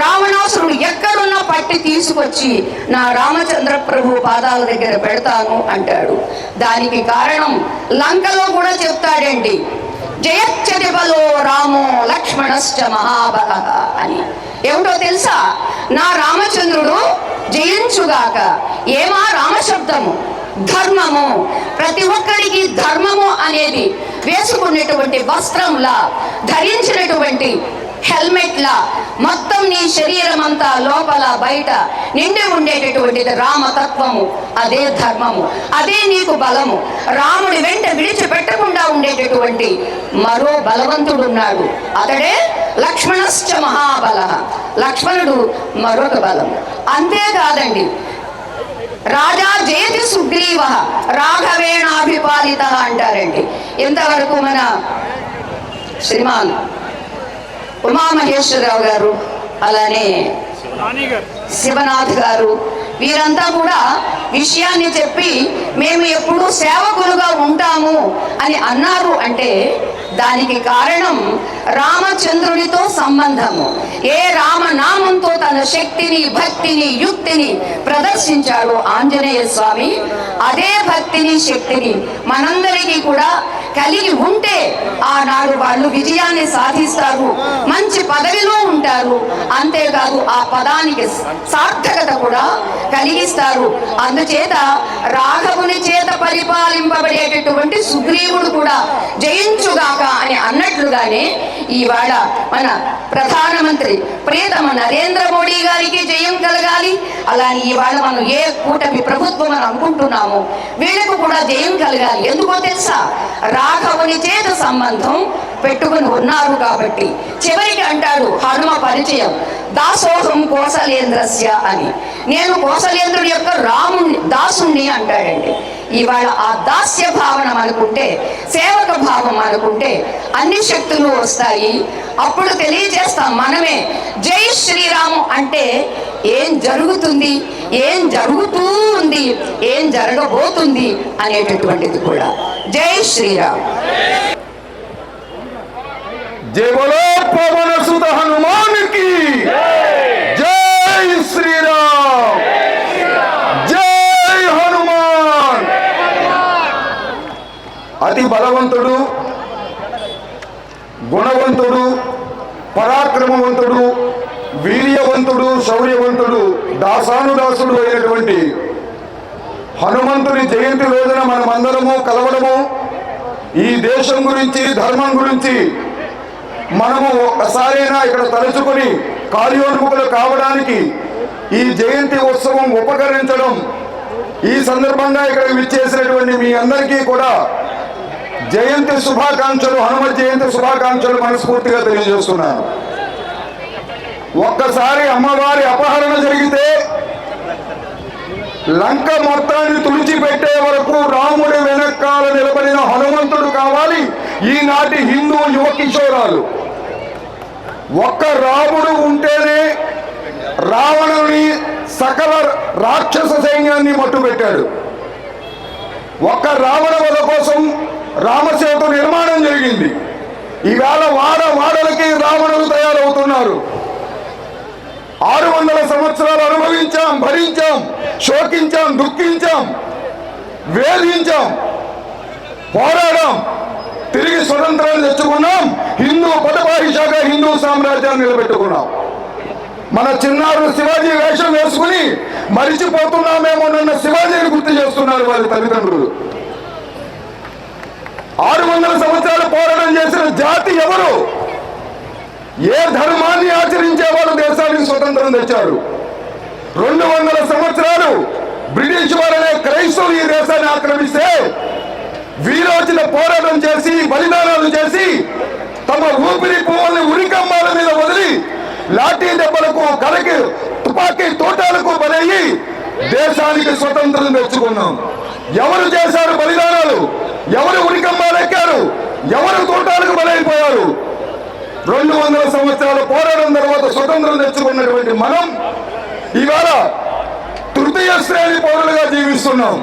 రావణాసురుడు ఎక్కడున్నా పట్టి తీసుకొచ్చి నా రామచంద్ర ప్రభు పాదాల దగ్గర పెడతాను అంటాడు. దానికి కారణం లంకలో కూడా చెప్తాడండి, జయచ్చతి బలో రామో లక్ష్మణశ్చ మహాబల అని. ఏమిటో తెలుసా? నా రామచంద్రుడు జయించుగాక. ఏమా రామశబ్దము? ధర్మము. ప్రతి ఒక్కరికి ధర్మము అనేది వేసుకున్నటువంటి వస్త్రంలా, ధరించినటువంటి హెల్మెట్లా, మొత్తం నీ శరీరం అంతా లోపల బయట నిండి ఉండేటటువంటిది రామతత్వము. అదే ధర్మము, అదే నీకు బలము. రాముడి వెంట విడిచిపెట్టకుండా ఉండేటటువంటి మరో బలవంతుడున్నాడు, అతడే లక్ష్మణశ్చ మహాబల. లక్ష్మణుడు మరొక బలం. అంతేకాదండి, రాజా జయతి సుగ్రీవ రాఘవేణాభిపాలిత అంటారండి. ఇంతవరకు మన శ్రీమాన్ ఉమామహేశ్వరరావు గారు, అలానే శివనాథ్ గారు, వీరంతా కూడా విషయాన్ని చెప్పి మేము ఎప్పుడూ సేవకులుగా ఉంటాము అని అన్నారు. అంటే దానికి కారణం రామచంద్రునితో సంబంధము. ఏ రామనామంతో తన శక్తిని, భక్తిని, యుక్తిని ప్రదర్శించాడు ఆంజనేయ స్వామి, అదే భక్తిని, శక్తిని మనందరికీ కూడా కలిగి ఉంటే ఆనాడు వాళ్ళు విజయాన్ని సాధిస్తారు, మంచి పదవిలో ఉంటారు. అంతేకాదు ఆ పదానికి సార్థకత కూడా కలిగిస్తారు. అందుచేత రాఘవుని చేత పరిపాలింపబడేటటువంటి సుగ్రీవుడు కూడా జయించుగాక అని అన్నట్లుగానే ఇవాళ మన ప్రధానమంత్రి ప్రియతమ నరేంద్ర మోడీ గారికి జయం కలగాలి. అలానే ఇవాళ మనం ఏ కూటమి ప్రభుత్వం అని అనుకుంటున్నామో వీళ్ళకు కూడా జయం కలగాలి. ఎందుకో తెలుసా? రాఘవుని చేత సంబంధం పెట్టుకుని ఉన్నారు కాబట్టి. చివరికి అంటాడు హనుమ పరిచయం, దాసోహం కోసలేంద్రస్య అని. నేను కోసలేంద్రుడి యొక్క రాముణ్ణి, దాసుణ్ణి అంటాడండి. ఇవాళ ఆ దాస్య భావన అనుకుంటే, సేవక భావం అనుకుంటే అన్ని శక్తులు వస్తాయి. అప్పుడు తెలియజేస్తాం మనమే. జై శ్రీరాము అంటే ఏం జరుగుతుంది, ఏం జరుగుతూ ఉంది, ఏం జరగబోతుంది అనేటటువంటిది కూడా. జై శ్రీరామ్. జై బోలో పవన సుత హనుమానికి జై శ్రీరామ్, జై హనుమాన్. అతి బలవంతుడు, గుణవంతుడు, పరాక్రమవంతుడు, వీర్యవంతుడు, శౌర్యవంతుడు, దాసానుదాసుడు అయినటువంటి హనుమంతుని జయంతి రోజున మనమందరము కలవడము, ఈ దేశం గురించి, ధర్మం గురించి మనము ఒక్కసారైనా ఇక్కడ తలుచుకొని కార్యోన్ముఖులు కావడానికి ఈ జయంతి ఉత్సవం ఉపకరించడం, ఈ సందర్భంగా ఇక్కడ విచ్చేసినటువంటి మీ అందరికీ కూడా జయంతి శుభాకాంక్షలు, హనుమత్ జయంతి శుభాకాంక్షలు మనస్ఫూర్తిగా తెలియజేస్తున్నాను. ఒక్కసారి అమ్మవారి అపహరణ జరిగితే లంక మొత్తాన్ని తుడిచిపెట్టే వరకు రాముడి వెనకాల నిలబడిన హనుమంతుడు కావాలి ఈనాటి హిందూ యువ కిషోరాలు. ఒక్క రాముడు ఉంటేనే రావణుని సకల రాక్షస సైన్యాన్ని మట్టుపెట్టాడు. ఒక్క రావణ వధ కోసం రామసేతు నిర్మాణం జరిగింది. ఈవేళ వాడలకి రావణులు తయారవుతున్నారు. 600 సంవత్సరాలు అనుభవించాం, భరించాం, శోకించాం, దుఃఖించాం, వేధించాం, పోరాడాం, తిరిగి స్వతంత్రాన్ని తెచ్చుకున్నాం. హిందూ పటపాహిషాగా హిందూ సామ్రాజ్యాన్ని నిలబెట్టుకున్నాం. మన చిన్నారులు శివాజీ వేషం వేసుకుని మరిచిపోతున్నామేమోనన్న శివాజీని గుర్తు చేస్తున్నారు వారి తల్లిదండ్రులు. 600 సంవత్సరాలు పోరాటం చేసిన జాతి ఎవరు? ఏ ధర్మాన్ని ఆచరించే వాళ్ళు దేశానికి స్వతంత్రం తెచ్చారు? 200 సంవత్సరాలు బ్రిటిష్ వారనే క్రైస్తవులు ఈ దేశాన్ని ఆక్రమిస్తే వీరోచిత పోరాటం చేసి, బలిదానాలు చేసి, తమ ఊపిరి పువ్వుల్ని ఉరికమ్మాల మీద వదిలి లాఠీ దెబ్బలకు, కలకి తుపాకీ తోటాలకు బలయ్యి దేశానికి స్వతంత్రం తెచ్చుకున్నాం. ఎవరు చేశారు బలిదానాలు? ఎవరు ఉరికమ్మాలెక్కారు? ఎవరు తోటాలకు బలైపోయారు? 200 సంవత్సరాల పోరాటం తర్వాత స్వతంత్రం తెచ్చుకున్నటువంటి మనం ఇవాళ తృతీయ శ్రేణి పౌరులుగా జీవిస్తున్నాం.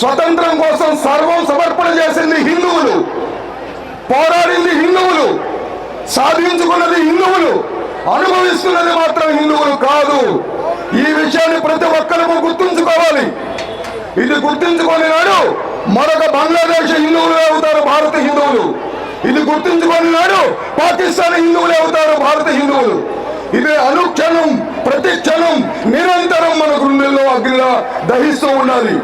స్వతంత్రం కోసం సర్వం సమర్పణ చేసింది హిందువులు, పోరాడింది హిందువులు, సాధించుకున్నది హిందువులు, అనుభవిస్తున్నది మాత్రం హిందువులు కాదు. ఈ విషయాన్ని ప్రతి ఒక్కరూ గుర్తుంచుకోవాలి. ఇది గుర్తుంచుకొని నాడు మరొక బంగ్లాదేశ్ హిందువులే అవుతారు భారత హిందువులు. ఇది గుర్తుంచుకొని నాడు పాకిస్తాన్ హిందువులే అవుతారు భారత హిందువులు. ఇది అనుక్షణం, ప్రతి క్షణం, నిరంతరం మన గుండెల్లో అగ్నిలా దహిస్తూ ఉండాలి.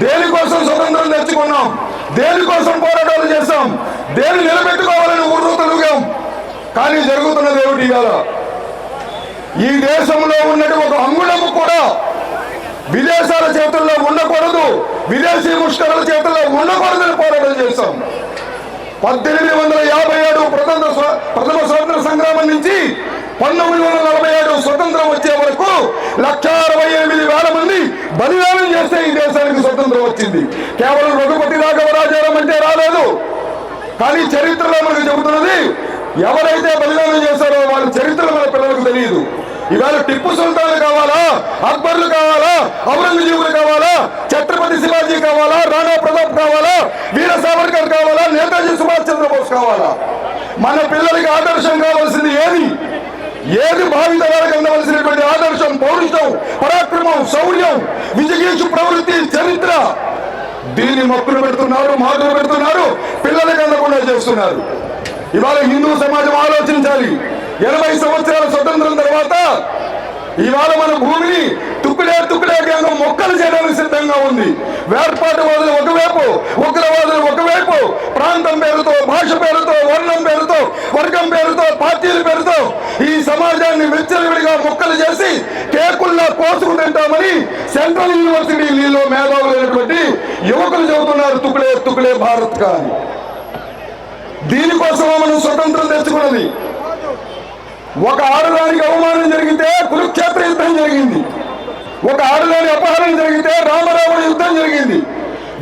దేనికోసం స్వతంత్రం తెచ్చుకున్నాం, దేనికోసం పోరాటాలు చేశాం, దేని నిలబెట్టుకోవాలని ఊరుతలుగాం. కానీ జరుగుతున్నది ఏమిటి? ఇవాళ ఈ దేశంలో ఉన్నటి ఒక అంగుళము కూడా విదేశాల చేతుల్లో ఉండకూడదు, విదేశీ ముష్కరుల చేతుల్లో ఉండకూడదని పోరాటం చేశాం. 1857 ప్రథమ స్వాతంత్ర సంగ్రామం నుంచి 1947 స్వతంత్రం వచ్చే వరకు 1,68,000 మంది బలిదానం చేస్తే ఈ దేశానికి స్వతంత్రం వచ్చింది. కేవలం రఘుపతి రాఘవరాజారాం అంటే రాలేదు. కానీ చరిత్రలో మనకు చెబుతున్నది, ఎవరైతే బలిదానం చేశారో వాళ్ళ చరిత్ర మన పిల్లలకు తెలియదు. ఇవాళ టిప్పు సుల్తాన్ కావాలా, అక్బర్లు కావాలా, ఔరంగజేబులు కావాలా, ఛత్రపతి శివాజీ కావాలా, రాణా ప్రతాప్ కావాలా, వీర సావర్కర్ కావాలా, నేతాజీ సుభాష్ చంద్రబోస్ కావాలా? మన పిల్లలకి ఆదర్శం కావాల్సింది ఏది భావితరాలకు అందవలసినటువంటి ఆదర్శం, పౌరుషం, పరాక్రమం, శౌర్యం, విజగీషు ప్రవృత్తి, చరిత్ర. దీన్ని మొక్కులు పెడుతున్నారు, మాటలు పెడుతున్నారు, పిల్లలకి అందకుండా చేస్తున్నారు. ఇవాళ హిందూ సమాజం ఆలోచించాలి. 80 సంవత్సరాల స్వతంత్రం తర్వాత ఇవాళ మన భూమిని తుక్కుడే మొక్కలు చేయడానికి సిద్ధంగా ఉంది. వేర్పాటువాదులు ఒకవైపు, ఉగ్రవాదులు ఒకవైపు, ప్రాంతం పేరుతో, భాష పేరుతో, వర్ణం పేరుతో, వర్గం పేరుతో, పార్టీల పేరుతో ఈ సమాజాన్ని విచ్చలవిడిగా మొక్కలు చేసి కేకుల్లా కోసుకు తింటామని సెంట్రల్ యూనివర్సిటీలో మేధావులైనటువంటి యువకులు చెబుతున్నారు, తుక్కుడే భారత్ కానీ. దీనికోసం మనం స్వతంత్రం తెచ్చుకున్నది. ఒక ఆడదానికి అవమానం జరిగితే కురుక్షేత్ర యుద్ధం జరిగింది, ఒక ఆడదాని అపహరణ జరిగితే రామరావణ యుద్ధం జరిగింది.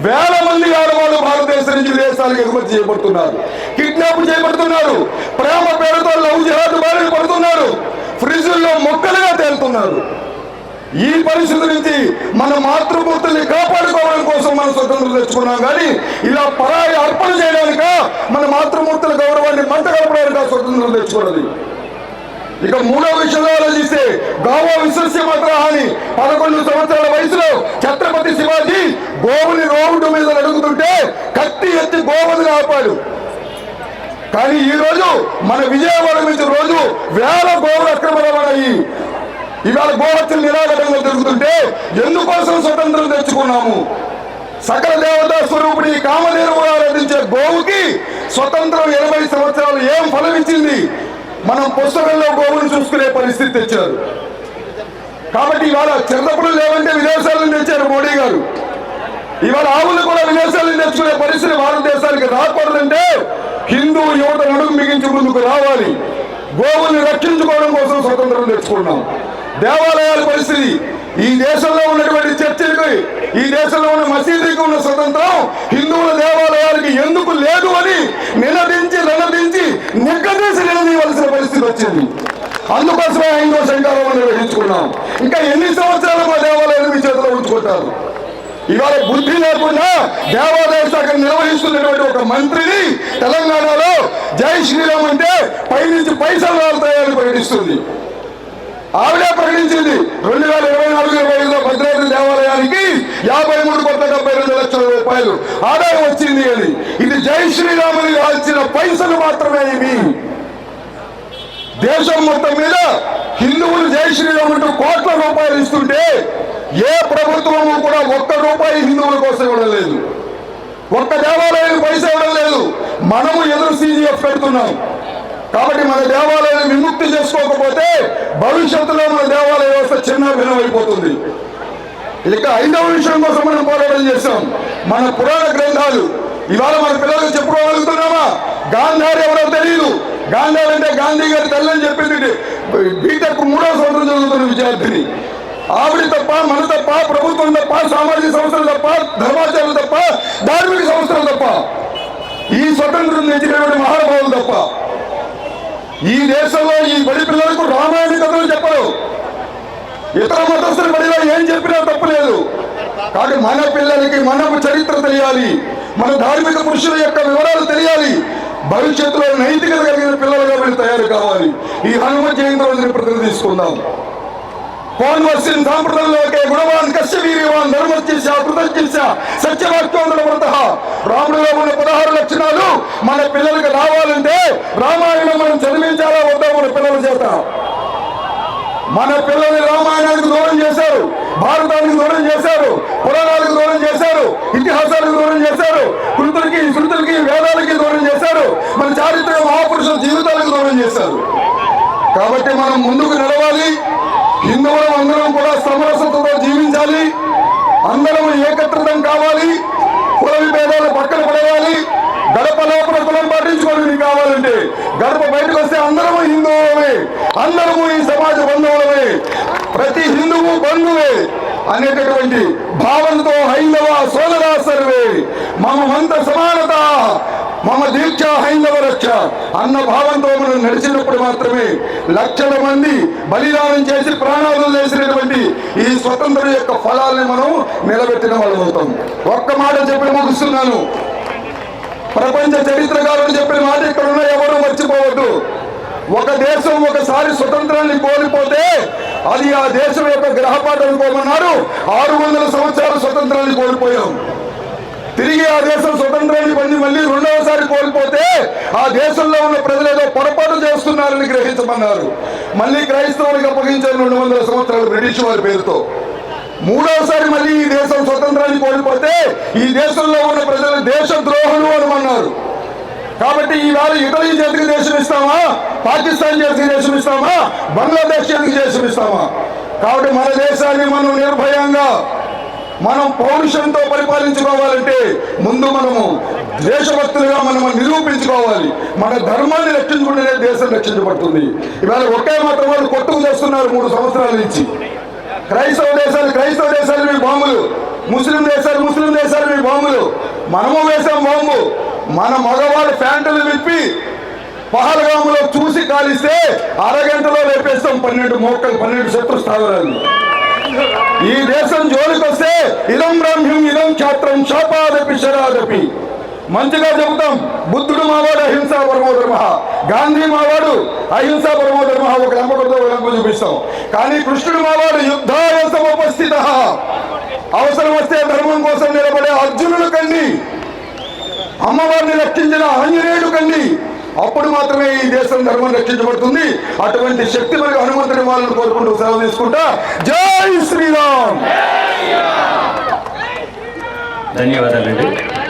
వేల మంది ఆడవాళ్ళు భారతదేశం నుంచి విదేశాలకు ఎగుమతి చేయబడుతున్నారు, కిడ్నాప్ చేయబడుతున్నారు, ప్రేమ పేరుతో లవ్ జిహాద్ బారిన పడుతున్నారు, ఫ్రిడ్జ్ల్లో మొక్కలుగా తేలుతున్నారు. ఈ పరిస్థితి నుంచి మన మాతృమూర్తుల్ని కాపాడుకోవడం కోసం మనం స్వతంత్రం తెచ్చుకున్నాం. కానీ ఇలా పరాయి అర్పణ చేయడానిక, మన మాతృమూర్తుల గౌరవాన్ని మంట కలపడానిక స్వతంత్రం తెచ్చుకున్నది. ఇక మూడో విషయంలో ఆలోచిస్తే, గావో విశ్వస్య మాత్రహాని 11 సంవత్సరాల వయసులో ఛత్రపతి శివాజీ గోవుని రోడ్డు మీద నడుగుతుంటే కత్తి ఎత్తి గోవుని ఆపాడు. కానీ ఈ రోజు మన విజయవాడ నుంచి రోజు వేల గోవులు అక్రమ రవాణాయి. ఇవాళ గోహత్యలు నిరాఘటంగా జరుగుతుంటే ఎందుకోసం స్వతంత్రం తెచ్చుకున్నాము? సకల దేవతా స్వరూపుడి కామధేనువు ఆరాధించే గోవుకి స్వతంత్రం 80 సంవత్సరాలు ఏం ఫలమిచ్చింది? మనం పుస్తకంలో గోవును చూసుకునే పరిస్థితి తెచ్చారు. కాబట్టి ఇవాళ చిన్నప్పుడు లేవంటే విదేశాల నుంచి తెచ్చారు మోడీ గారు. ఇవాళ ఆవులు కూడా విదేశాల నుంచి తెచ్చుకునే పరిస్థితి భారతదేశానికి రాకూడదంటే హిందూ యువత నడుము మిగించి ముందుకు రావాలి. గోవుల్ని రక్షించుకోవడం కోసం స్వతంత్రం తెచ్చుకున్నాం. దేవాలయాల పరిస్థితి, ఈ దేశంలో ఉన్నటువంటి చర్చిలకి, ఈ దేశంలో ఉన్న మసీదుకి ఉన్న స్వతంత్రం హిందువుల దేవాలయాలకి ఎందుకు లేదు అని నిలదించి నిగ్గదీసి నిలదీయవలసిన పరిస్థితి వచ్చింది. అందుకోసమే హైందవ శంకారం నిర్వహించుకున్నాం. ఇంకా ఎన్ని సంవత్సరాలు మా దేవాలయాలు మీ చేతిలో ఉంచుకుంటారు? ఇవాళ బుద్ధి లేకుండా దేవాదాయ శాఖ నిర్వహిస్తున్నటువంటి ఒక మంత్రిని తెలంగాణలో జై శ్రీరామ్ అంటే పైనుంచి పైసలు రాలుతాయని ప్రకటిస్తుంది. ఆవిడే ప్రకటించింది 2024-25లో భద్రాద్రి దేవాలయానికి 53,72 లక్షల ఆదాయం వచ్చింది అని. ఇది జై శ్రీరాముని రాల్చిన పైసలు మాత్రమే. ఇవి దేశం మొత్తం మీద హిందువులు జై శ్రీరామ్ అంటూ కోట్ల రూపాయలు ఇస్తుంటే ఏ ప్రభుత్వము కూడా ₹1 హిందువుల కోసం ఇవ్వడం లేదు, ఒక్క దేవాలయానికి పైసా ఇవ్వడం లేదు. మనము ఎదురు CGF పెడుతున్నాం. కాబట్టి మన దేవాలయాన్ని విముక్తి చేసుకోకపోతే భవిష్యత్తులో మన దేవాలయ వ్యవస్థ చిన్న భిన్నమైపోతుంది. ఇక 5వ విషయం కోసం మనం పోరాటం చేశాం. మన పురాణ గ్రంథాలు ఇవాళ మన పిల్లలకు చెప్పుకోగలుగుతున్నామా? గాంధారి ఎవరో తెలియదు. గాంధారి అంటే గాంధీ గారి తల్లని చెప్పింది బీటెక్ 3వ సంవత్సరం చదువుతున్న విద్యార్థిని. ఆవిడ తప్ప, మన తప్ప, ప్రభుత్వం తప్ప, సామాజిక సంస్థలు తప్ప, ధర్మాచారాలు తప్ప, ధార్మిక సంస్థలు తప్ప, ఈ స్వతంత్రం తెచ్చినటువంటి మహానుభావులు తప్ప ఈ దేశంలో ఈ బడి పిల్లలకు రామాయణ కథలు చెప్పరు. ఇతర మతస్థుల బడిలో ఏం చెప్పినా తప్పులేదు. కాబట్టి మన పిల్లలకి మనకు చరిత్ర తెలియాలి, మన ధార్మిక పురుషుల యొక్క వివరాలు తెలియాలి. భవిష్యత్తులో నైతికత కలిగిన పిల్లలుగా వీళ్ళు తయారు కావాలి. ఈ హనుమ జయంతి రోజుని ప్రతినిధిస్తున్నాం. కోన్వర్సిన్ సాంప్రదాయంలోకే గుణవాన్ కశ్య వీర్యవాన్ ధర్మజ్ఞ కృతజ్ఞ సత్యవాక్యోదర వ్రత. రాముడిలో ఉన్న 16 లక్షణాలు మన పిల్లలకు రావాలంటే రామాయణం మనం చదివించాలా వద్దా మన పిల్లల చేత? మన పిల్లల్ని రామాయణానికి దూరం చేశారు, భారతానికి దూరం చేశారు, పురాణాలకు దూరం చేశారు, ఇతిహాసాలకు దూరం చేశారు, శృతులకి వేదాలకి దూరం చేశారు, మన చారిత్రక మహాపురుషుల జీవితాలకు దూరం చేశారు. కాబట్టి మనం ముందుకు నడవాలి. హిందువులం అందరం కూడా సమరసతతో జీవించాలి. అందరం ఏకత్రితం కావాలి. కుల విభేదాలు పక్కన పడేయాలి. గడప లోపల కులం పాటించుకోవడానికి కావాలంటే గడప బయటకు వస్తే అందరము హిందువులమే, అందరము ఈ సమాజ బంధువులమే, ప్రతి హిందువు బంధువే అనేటటువంటి భావనతో హైందవ సోదరా సర్వే మమంత సమానత మమ దీక్ష హైందవ రక్ష అన్న భావంతో మనం నడిచినప్పుడు మాత్రమే లక్షల మంది బలిదానం చేసి ప్రాణాలు చేసినటువంటి ఈ స్వతంత్రం యొక్క ఫలాల్ని మనం నిలబెట్టిన వాళ్ళు అవుతాం. ఒక్క మాట చెప్పి ముగిస్తున్నాను. ప్రపంచ చరిత్రకారులు చెప్పిన మాట ఇక్కడ ఉన్న ఎవరు మర్చిపోవద్దు. ఒక దేశం ఒకసారి స్వతంత్రాన్ని కోల్పోతే అది ఆ దేశం యొక్క గ్రహపాటు అనుకోమన్నారు. 600 సంవత్సరాలు స్వతంత్రాన్ని కోల్పోయాం. తిరిగి ఆ దేశం స్వతంత్రాన్ని పొంది మళ్ళీ రెండవసారి కోల్పోతే ఆ దేశంలో ఉన్న ప్రజలు ఏదో పొరపాటు చేస్తున్నారని గ్రహించమన్నారు. మళ్ళీ క్రైస్తవులకు అప్పగించారు 200 సంవత్సరాలు బ్రిటిష్ వారి పేరుతో. మూడవసారి మళ్ళీ ఈ దేశం స్వతంత్రాన్ని కోల్పోతే ఈ దేశంలో ఉన్న ప్రజలు దేశద్రోహులు అనమన్నారు. కాబట్టి ఈవేళ ఇటలీ చేతికి దేశం ఇస్తామా, పాకిస్తాన్ చేతికి దేశం ఇస్తామా, బంగ్లాదేశ్ చేతికి దేశం ఇస్తామా? కాబట్టి మన దేశాన్ని మనం నిర్భయంగా మనం పౌరుషంతో పరిపాలించుకోవాలంటే ముందు మనము దేశభక్తులుగా మనం నిరూపించుకోవాలి. మన ధర్మాన్ని రక్షించుకుంటేనే దేశం రక్షించబడుతుంది. ఇవాళ ఒకే మాత్రం వాళ్ళు కొట్టుకు చేస్తున్నారు 3 సంవత్సరాల నుంచి. క్రైస్తవ దేశాలు మీ బాంబులు, ముస్లిం దేశాలు మీ బాంబులు, మనము వేసాం బాంబు. మన మగవాళ్ళు ప్యాంటులు విప్పి పహల్గాములో చూసి కాలిస్తే అరగంటలో లేపేస్తాం 12 శత్రు స్థావరాలు. ఈ దేశం జోలికి వస్తే ఇదం బ్రాహ్మ్యం ఇదం క్షాత్రం శాపాదపి శరాదపి మంచిగా చెబుతాం. బుద్ధుడు మావాడు అహింసా పరమోధర్మ, గాంధీ మావాడు అహింసా పరమోధర్మ, ఒక లంపకతో లంప చూపిస్తాం. కానీ కృష్ణుడు మావాడు యుద్ధాయ సముపస్థిత, అవసరం వస్తే ధర్మం కోసం నిలబడే అర్జునుడు కండి, అమ్మవారిని రక్షించిన ఆంజనేయుడు కండి. అప్పుడు మాత్రమే ఈ దేశం ధర్మం రక్షించబడుతుంది. అటువంటి శక్తి మనకు హనుమంతుడి వాళ్ళని కోరుకుంటూ సెలవు తీసుకుంటా. జై శ్రీరామ్. ధన్యవాదాలండి.